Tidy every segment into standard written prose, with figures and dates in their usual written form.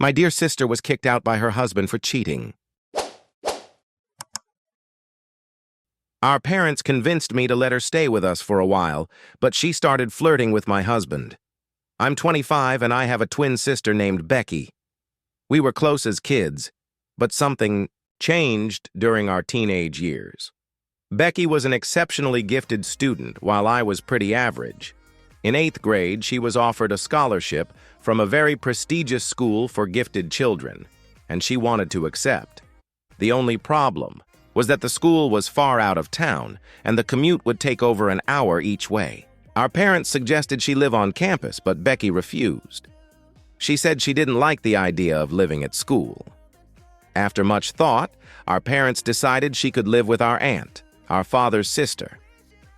My dear sister was kicked out by her husband for cheating. Our parents convinced me to let her stay with us for a while, but she started flirting with my husband. I'm 25 and I have a twin sister named Becky. We were close as kids, but something changed during our teenage years. Becky was an exceptionally gifted student, while I was pretty average. In 8th grade, she was offered a scholarship from a very prestigious school for gifted children, and she wanted to accept. The only problem was that the school was far out of town, and the commute would take over an hour each way. Our parents suggested she live on campus, but Becky refused. She said she didn't like the idea of living at school. After much thought, our parents decided she could live with our aunt, our father's sister.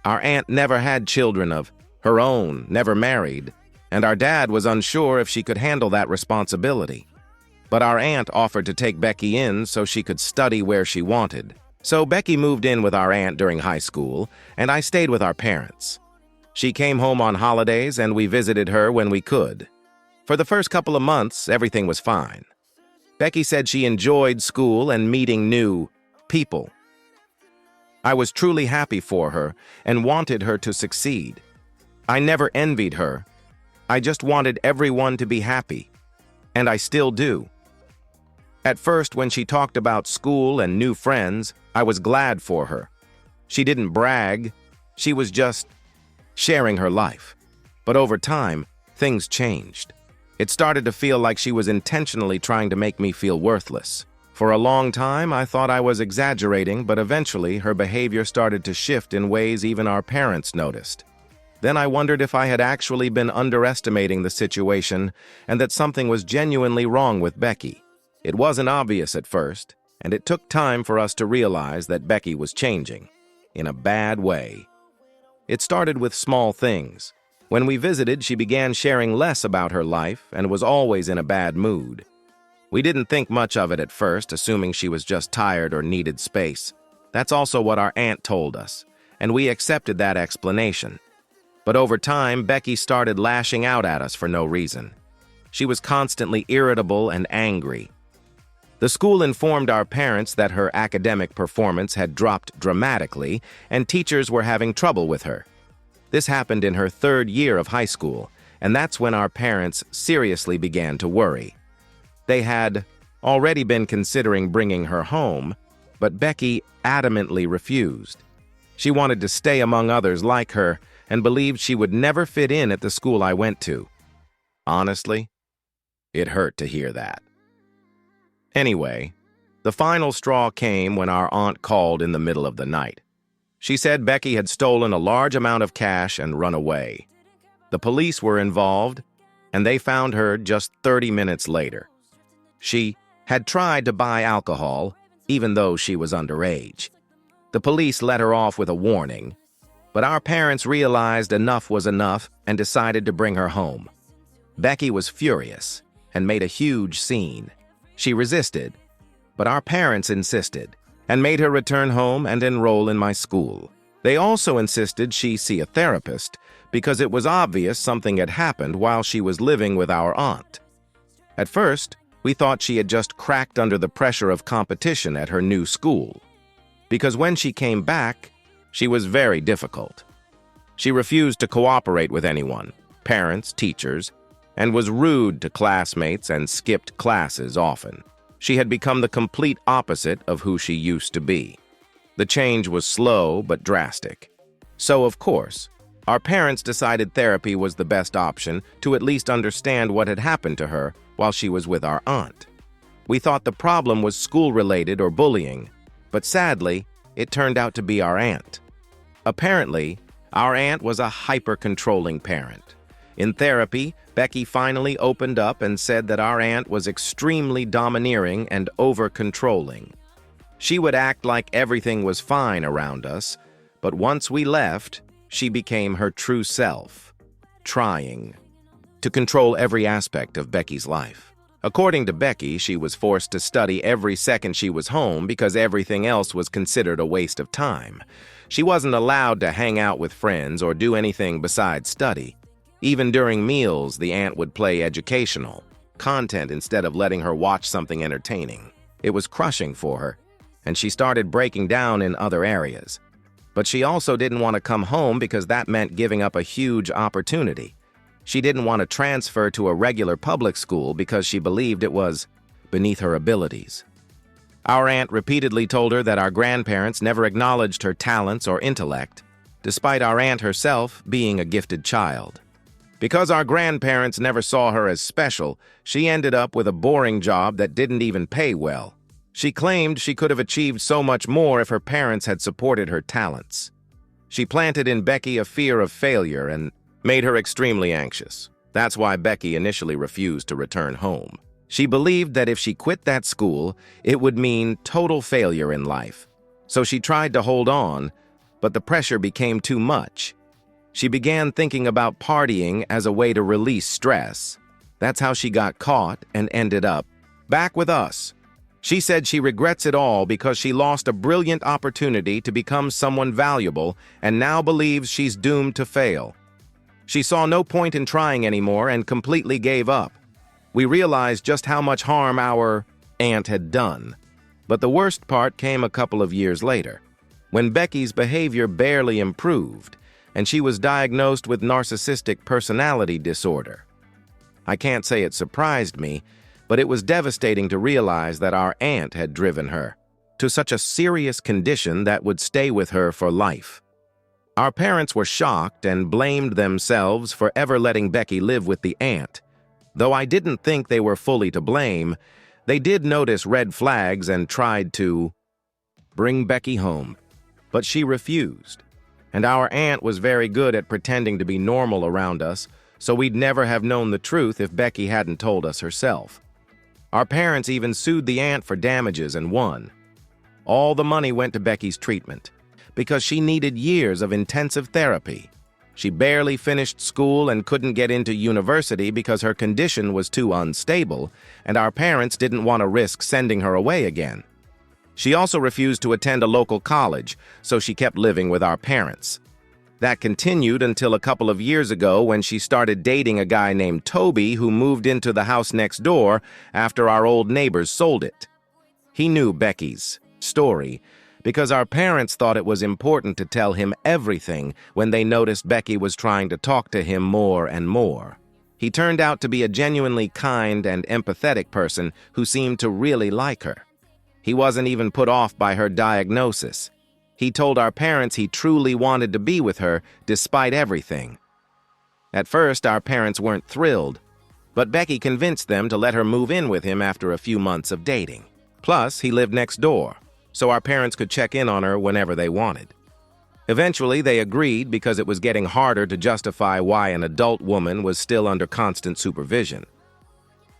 Our aunt never had children of her own, never married, and our dad was unsure if she could handle that responsibility. But our aunt offered to take Becky in so she could study where she wanted. So Becky moved in with our aunt during high school, and I stayed with our parents. She came home on holidays, and we visited her when we could. For the first couple of months, everything was fine. Becky said she enjoyed school and meeting new people. I was truly happy for her and wanted her to succeed. I never envied her. I just wanted everyone to be happy. And I still do. At first, when she talked about school and new friends, I was glad for her. She didn't brag. She was just sharing her life. But over time, things changed. It started to feel like she was intentionally trying to make me feel worthless. For a long time, I thought I was exaggerating, but eventually her behavior started to shift in ways even our parents noticed. Then I wondered if I had actually been underestimating the situation and that something was genuinely wrong with Becky. It wasn't obvious at first, and it took time for us to realize that Becky was changing, in a bad way. It started with small things. When we visited, she began sharing less about her life and was always in a bad mood. We didn't think much of it at first, assuming she was just tired or needed space. That's also what our aunt told us, and we accepted that explanation. But over time, Becky started lashing out at us for no reason. She was constantly irritable and angry. The school informed our parents that her academic performance had dropped dramatically and teachers were having trouble with her. This happened in her 3rd year of high school, and that's when our parents seriously began to worry. They had already been considering bringing her home, but Becky adamantly refused. She wanted to stay among others like her and believed she would never fit in at the school I went to. Honestly, it hurt to hear that. Anyway, the final straw came when our aunt called in the middle of the night. She said Becky had stolen a large amount of cash and run away. The police were involved, and they found her just 30 minutes later. She had tried to buy alcohol, even though she was underage. The police let her off with a warning, but our parents realized enough was enough and decided to bring her home. Becky was furious and made a huge scene. She resisted, but our parents insisted and made her return home and enroll in my school. They also insisted she see a therapist because it was obvious something had happened while she was living with our aunt. At first, we thought she had just cracked under the pressure of competition at her new school, because when she came back, she was very difficult. She refused to cooperate with anyone, parents, teachers, and was rude to classmates and skipped classes often. She had become the complete opposite of who she used to be. The change was slow but drastic. So, of course, our parents decided therapy was the best option to at least understand what had happened to her while she was with our aunt. We thought the problem was school-related or bullying, but sadly, it turned out to be our aunt. Apparently, our aunt was a hyper-controlling parent. In therapy, Becky finally opened up and said that our aunt was extremely domineering and over-controlling. She would act like everything was fine around us, but once we left, she became her true self, trying to control every aspect of Becky's life. According to Becky, she was forced to study every second she was home because everything else was considered a waste of time. She wasn't allowed to hang out with friends or do anything besides study. Even during meals, the aunt would play educational, content instead of letting her watch something entertaining. It was crushing for her, and she started breaking down in other areas. But she also didn't want to come home because that meant giving up a huge opportunity. She didn't want to transfer to a regular public school because she believed it was beneath her abilities. Our aunt repeatedly told her that our grandparents never acknowledged her talents or intellect, despite our aunt herself being a gifted child. Because our grandparents never saw her as special, she ended up with a boring job that didn't even pay well. She claimed she could have achieved so much more if her parents had supported her talents. She planted in Becky a fear of failure and made her extremely anxious. That's why Becky initially refused to return home. She believed that if she quit that school, it would mean total failure in life. So she tried to hold on, but the pressure became too much. She began thinking about partying as a way to release stress. That's how she got caught and ended up back with us. She said she regrets it all because she lost a brilliant opportunity to become someone valuable and now believes she's doomed to fail. She saw no point in trying anymore and completely gave up. We realized just how much harm our aunt had done. But the worst part came a couple of years later, when Becky's behavior barely improved, and she was diagnosed with narcissistic personality disorder. I can't say it surprised me, but it was devastating to realize that our aunt had driven her to such a serious condition that would stay with her for life. Our parents were shocked and blamed themselves for ever letting Becky live with the aunt. Though I didn't think they were fully to blame, they did notice red flags and tried to bring Becky home. But she refused, and our aunt was very good at pretending to be normal around us, so we'd never have known the truth if Becky hadn't told us herself. Our parents even sued the aunt for damages and won. All the money went to Becky's treatment, because she needed years of intensive therapy. She barely finished school and couldn't get into university because her condition was too unstable, and our parents didn't want to risk sending her away again. She also refused to attend a local college, so she kept living with our parents. That continued until a couple of years ago when she started dating a guy named Toby who moved into the house next door after our old neighbors sold it. He knew Becky's story, because our parents thought it was important to tell him everything when they noticed Becky was trying to talk to him more and more. He turned out to be a genuinely kind and empathetic person who seemed to really like her. He wasn't even put off by her diagnosis. He told our parents he truly wanted to be with her despite everything. At first, our parents weren't thrilled, but Becky convinced them to let her move in with him after a few months of dating. Plus, he lived next door, so our parents could check in on her whenever they wanted. Eventually, they agreed because it was getting harder to justify why an adult woman was still under constant supervision.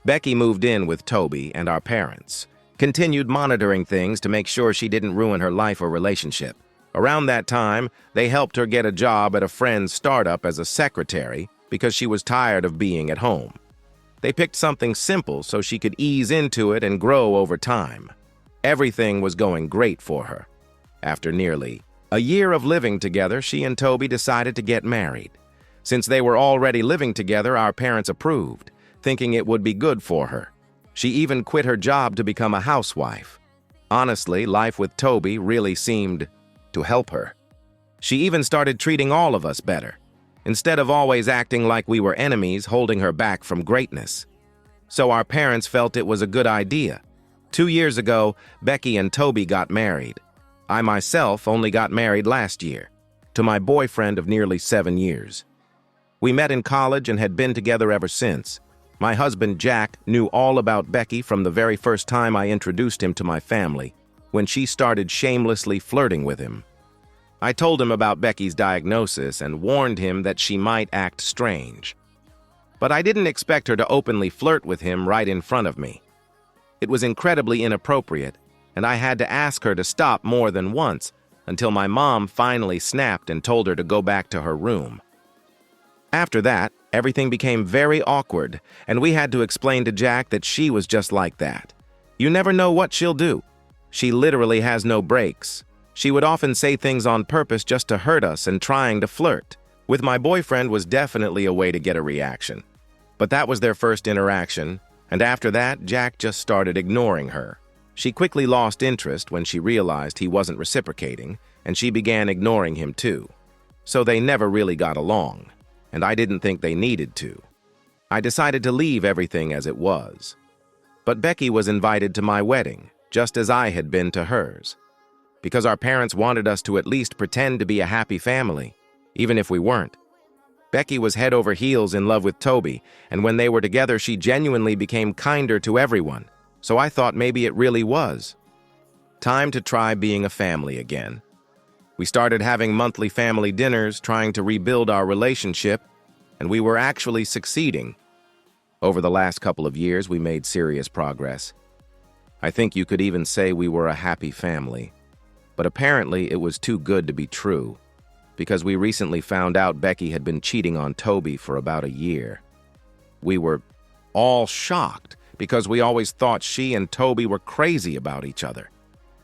Becky moved in with Toby and our parents, continued monitoring things to make sure she didn't ruin her life or relationship. Around that time, they helped her get a job at a friend's startup as a secretary because she was tired of being at home. They picked something simple so she could ease into it and grow over time. Everything was going great for her. After nearly a year of living together, she and Toby decided to get married. Since they were already living together, our parents approved, thinking it would be good for her. She even quit her job to become a housewife. Honestly, life with Toby really seemed to help her. She even started treating all of us better, instead of always acting like we were enemies, holding her back from greatness. So our parents felt it was a good idea. 2 years ago, Becky and Toby got married. I myself only got married last year, to my boyfriend of nearly 7 years. We met in college and had been together ever since. My husband, Jack, knew all about Becky from the very first time I introduced him to my family, when she started shamelessly flirting with him. I told him about Becky's diagnosis and warned him that she might act strange. But I didn't expect her to openly flirt with him right in front of me. It was incredibly inappropriate, and I had to ask her to stop more than once until my mom finally snapped and told her to go back to her room. After that, everything became very awkward, and we had to explain to Jack that she was just like that. You never know what she'll do. She literally has no brakes. She would often say things on purpose just to hurt us and trying to flirt. With my boyfriend was definitely a way to get a reaction. But that was their first interaction, And after that, Jack just started ignoring her. She quickly lost interest when she realized he wasn't reciprocating, and she began ignoring him too. So they never really got along, and I didn't think they needed to. I decided to leave everything as it was. But Becky was invited to my wedding, just as I had been to hers, because our parents wanted us to at least pretend to be a happy family, even if we weren't. Becky was head over heels in love with Toby, and when they were together, she genuinely became kinder to everyone, so I thought maybe it really was. Time to try being a family again. We started having monthly family dinners, trying to rebuild our relationship, and we were actually succeeding. Over the last couple of years, we made serious progress. I think you could even say we were a happy family. But apparently it was too good to be true, because we recently found out Becky had been cheating on Toby for about a year. We were all shocked because we always thought she and Toby were crazy about each other.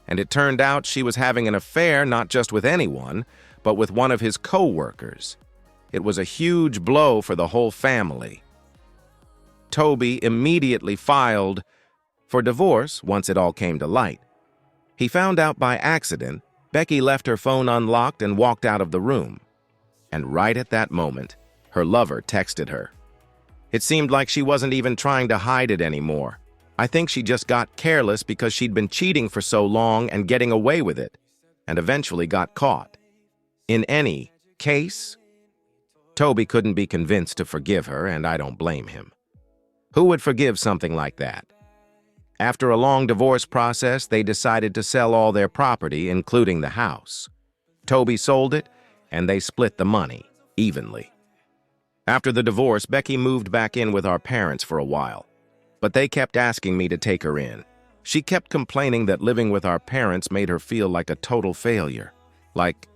And it turned out she was having an affair not just with anyone, but with one of his co-workers. It was a huge blow for the whole family. Toby immediately filed for divorce once it all came to light. He found out by accident Becky left her phone unlocked and walked out of the room. And right at that moment, her lover texted her. It seemed like she wasn't even trying to hide it anymore. I think she just got careless because she'd been cheating for so long and getting away with it, and eventually got caught. In any case, Toby couldn't be convinced to forgive her, and I don't blame him. Who would forgive something like that? After a long divorce process, they decided to sell all their property, including the house. Toby sold it, and they split the money evenly. After the divorce, Becky moved back in with our parents for a while, but they kept asking me to take her in. She kept complaining that living with our parents made her feel like a total failure. Like,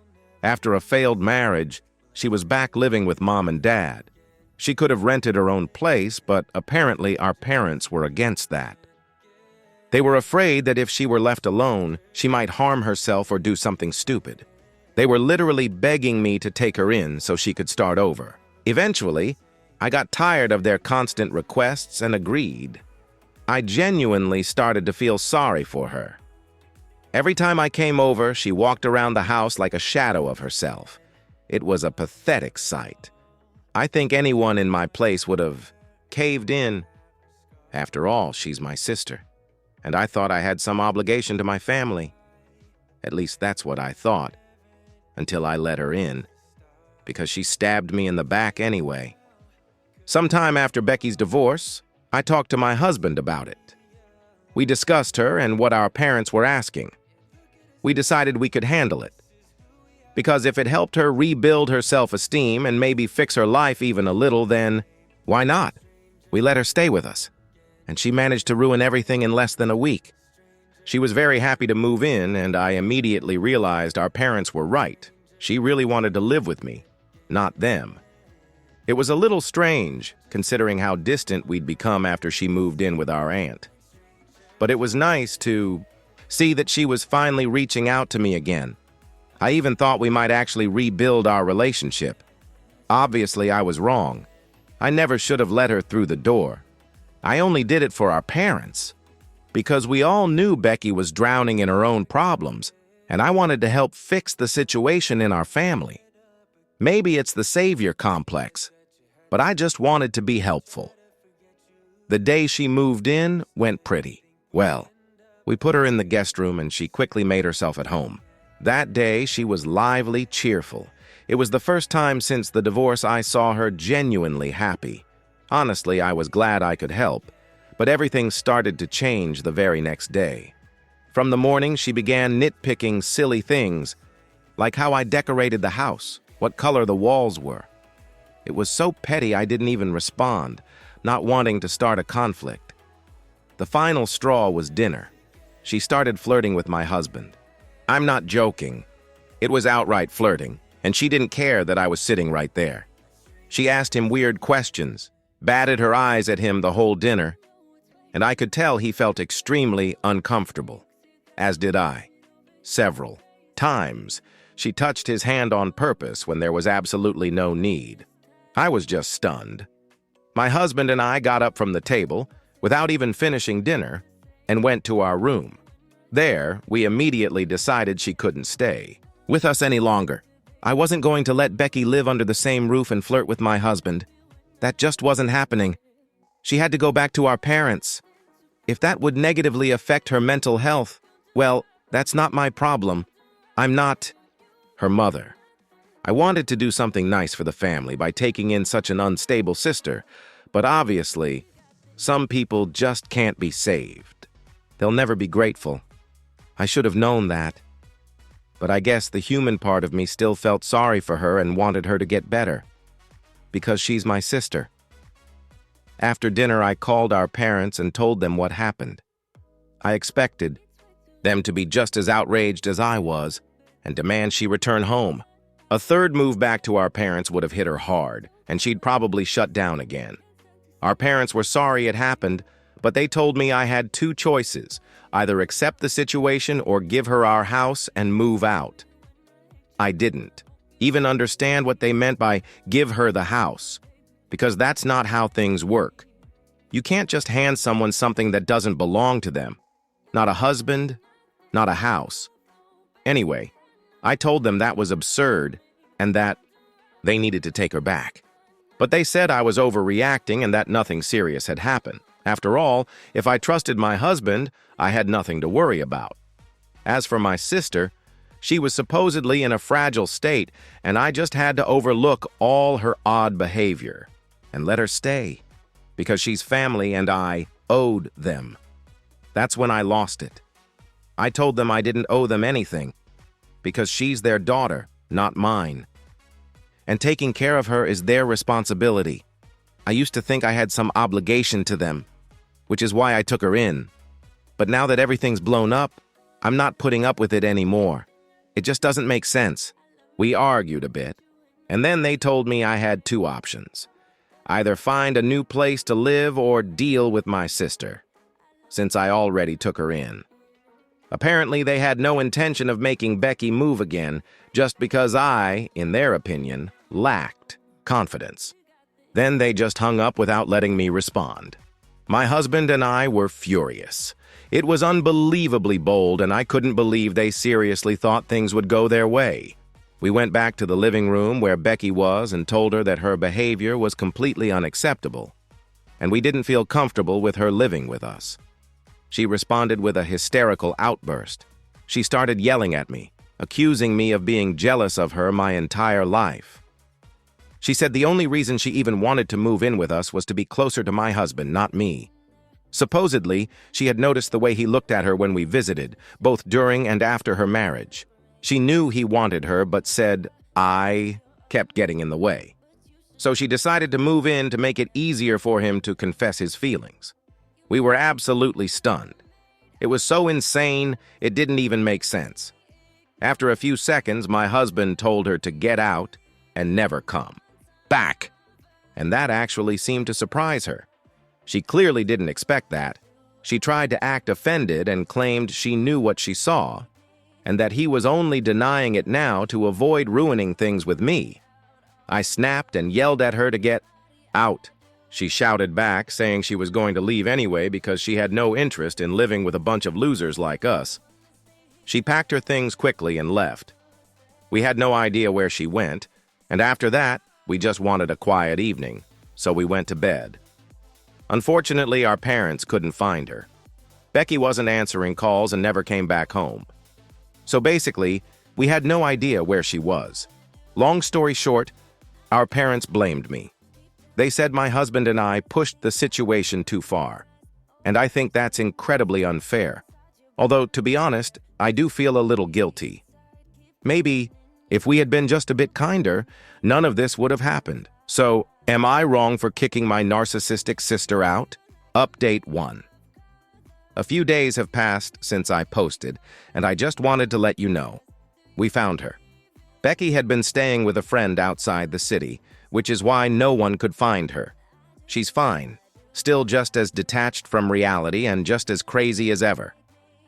after a failed marriage, she was back living with mom and dad. She could have rented her own place, but apparently our parents were against that. They were afraid that if she were left alone, she might harm herself or do something stupid. They were literally begging me to take her in so she could start over. Eventually, I got tired of their constant requests and agreed. I genuinely started to feel sorry for her. Every time I came over, she walked around the house like a shadow of herself. It was a pathetic sight. I think anyone in my place would have caved in. After all, she's my sister, and I thought I had some obligation to my family. At least that's what I thought, until I let her in, because she stabbed me in the back anyway. Sometime after Becky's divorce, I talked to my husband about it. We discussed her and what our parents were asking. We decided we could handle it, because if it helped her rebuild her self-esteem and maybe fix her life even a little, then why not? We let her stay with us, and she managed to ruin everything in less than a week. She was very happy to move in, and I immediately realized our parents were right. She really wanted to live with me, not them. It was a little strange, considering how distant we'd become after she moved in with our aunt. But it was nice to see that she was finally reaching out to me again. I even thought we might actually rebuild our relationship. Obviously, I was wrong. I never should have let her through the door. I only did it for our parents, because we all knew Becky was drowning in her own problems, and I wanted to help fix the situation in our family. Maybe it's the savior complex, but I just wanted to be helpful. The day she moved in went pretty well. We put her in the guest room, and she quickly made herself at home. That day, she was lively, cheerful. It was the first time since the divorce I saw her genuinely happy. Honestly, I was glad I could help, but everything started to change the very next day. From the morning, she began nitpicking silly things, like how I decorated the house, what color the walls were. It was so petty I didn't even respond, not wanting to start a conflict. The final straw was dinner. She started flirting with my husband. I'm not joking. It was outright flirting, and she didn't care that I was sitting right there. She asked him weird questions, batted her eyes at him the whole dinner, and I could tell he felt extremely uncomfortable, as did I. Several times, she touched his hand on purpose when there was absolutely no need. I was just stunned. My husband and I got up from the table, without even finishing dinner, and went to our room. There, we immediately decided she couldn't stay with us any longer. I wasn't going to let Becky live under the same roof and flirt with my husband. That just wasn't happening. She had to go back to our parents. If that would negatively affect her mental health, well, that's not my problem. I'm not her mother. I wanted to do something nice for the family by taking in such an unstable sister, but obviously, some people just can't be saved. They'll never be grateful. I should have known that. But I guess the human part of me still felt sorry for her and wanted her to get better. Because she's my sister. After dinner, I called our parents and told them what happened. I expected them to be just as outraged as I was and demand she return home. A third move back to our parents would have hit her hard, and she'd probably shut down again. Our parents were sorry it happened, but they told me I had two choices, either accept the situation or give her our house and move out. I didn't even understand what they meant by give her the house, because that's not how things work. You can't just hand someone something that doesn't belong to them. Not a husband, not a house. Anyway, I told them that was absurd and that they needed to take her back. But they said I was overreacting and that nothing serious had happened. After all, if I trusted my husband, I had nothing to worry about. As for my sister, she was supposedly in a fragile state, and I just had to overlook all her odd behavior and let her stay, because she's family and I owed them. That's when I lost it. I told them I didn't owe them anything, because she's their daughter, not mine. And taking care of her is their responsibility. I used to think I had some obligation to them, which is why I took her in. But now that everything's blown up, I'm not putting up with it anymore. It just doesn't make sense. We argued a bit, and then they told me I had two options. Either find a new place to live or deal with my sister, since I already took her in. Apparently, they had no intention of making Becky move again, just because I, in their opinion, lacked confidence. Then they just hung up without letting me respond. My husband and I were furious. It was unbelievably bold, and I couldn't believe they seriously thought things would go their way. We went back to the living room where Becky was and told her that her behavior was completely unacceptable, and we didn't feel comfortable with her living with us. She responded with a hysterical outburst. She started yelling at me, accusing me of being jealous of her my entire life. She said the only reason she even wanted to move in with us was to be closer to my husband, not me. Supposedly, she had noticed the way he looked at her when we visited, both during and after her marriage. She knew he wanted her, but said I kept getting in the way. So she decided to move in to make it easier for him to confess his feelings. We were absolutely stunned. It was so insane, it didn't even make sense. After a few seconds, my husband told her to get out and never come back. And that actually seemed to surprise her. She clearly didn't expect that. She tried to act offended and claimed she knew what she saw, and that he was only denying it now to avoid ruining things with me. I snapped and yelled at her to get out. She shouted back, saying she was going to leave anyway because she had no interest in living with a bunch of losers like us. She packed her things quickly and left. We had no idea where she went, and after that, we just wanted a quiet evening, so we went to bed. Unfortunately, our parents couldn't find her. Becky wasn't answering calls and never came back home. So basically, we had no idea where she was. Long story short, our parents blamed me. They said my husband and I pushed the situation too far, and I think that's incredibly unfair. Although, to be honest, I do feel a little guilty. Maybe, if we had been just a bit kinder, none of this would have happened. So, am I wrong for kicking my narcissistic sister out? Update 1. A few days have passed since I posted, and I just wanted to let you know. We found her. Becky had been staying with a friend outside the city, which is why no one could find her. She's fine, still just as detached from reality and just as crazy as ever.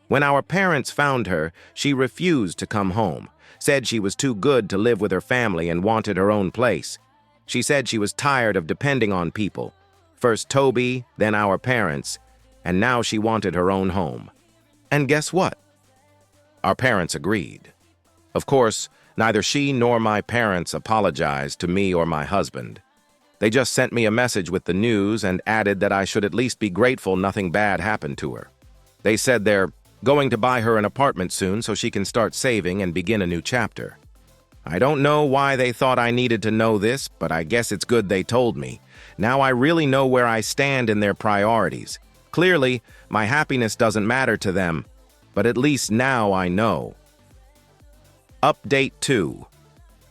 When our parents found her, she refused to come home, said she was too good to live with her family and wanted her own place. She said she was tired of depending on people. First Toby, then our parents, and now she wanted her own home. And guess what? Our parents agreed. Of course, neither she nor my parents apologized to me or my husband. They just sent me a message with the news and added that I should at least be grateful nothing bad happened to her. They said they're going to buy her an apartment soon so she can start saving and begin a new chapter. I don't know why they thought I needed to know this, but I guess it's good they told me. Now I really know where I stand in their priorities. Clearly, my happiness doesn't matter to them, but at least now I know. Update 2.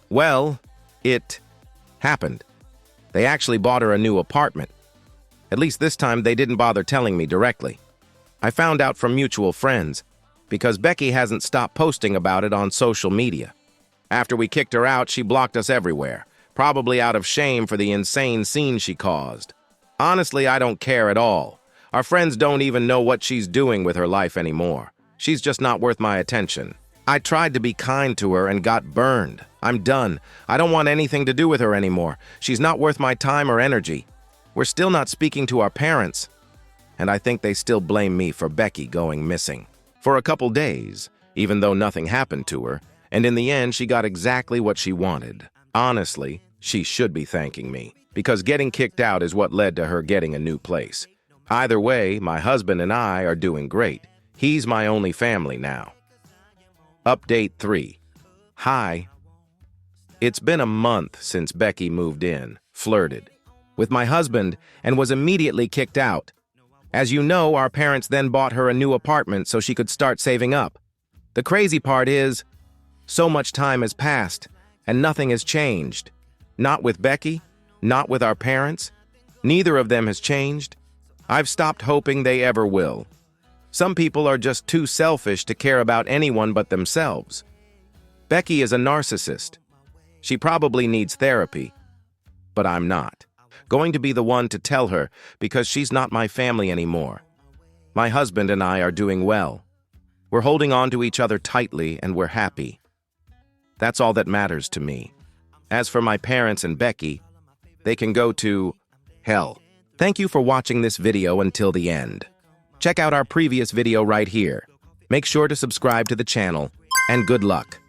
Well, it happened. They actually bought her a new apartment. At least this time they didn't bother telling me directly. I found out from mutual friends, because Becky hasn't stopped posting about it on social media. After we kicked her out, she blocked us everywhere, probably out of shame for the insane scene she caused. Honestly, I don't care at all. Our friends don't even know what she's doing with her life anymore. She's just not worth my attention. I tried to be kind to her and got burned. I'm done. I don't want anything to do with her anymore. She's not worth my time or energy. We're still not speaking to our parents. And I think they still blame me for Becky going missing. For a couple days, even though nothing happened to her, and in the end she got exactly what she wanted. Honestly, she should be thanking me, because getting kicked out is what led to her getting a new place. Either way, my husband and I are doing great. He's my only family now. Update 3. Hi. It's been a month since Becky moved in, flirted with my husband, and was immediately kicked out. As you know, our parents then bought her a new apartment so she could start saving up. The crazy part is, so much time has passed, and nothing has changed. Not with Becky, not with our parents. Neither of them has changed. I've stopped hoping they ever will. Some people are just too selfish to care about anyone but themselves. Becky is a narcissist. She probably needs therapy, but I'm not going to be the one to tell her because she's not my family anymore. My husband and I are doing well. We're holding on to each other tightly and we're happy. That's all that matters to me. As for my parents and Becky, they can go to hell. Thank you for watching this video until the end. Check out our previous video right here. Make sure to subscribe to the channel, and good luck.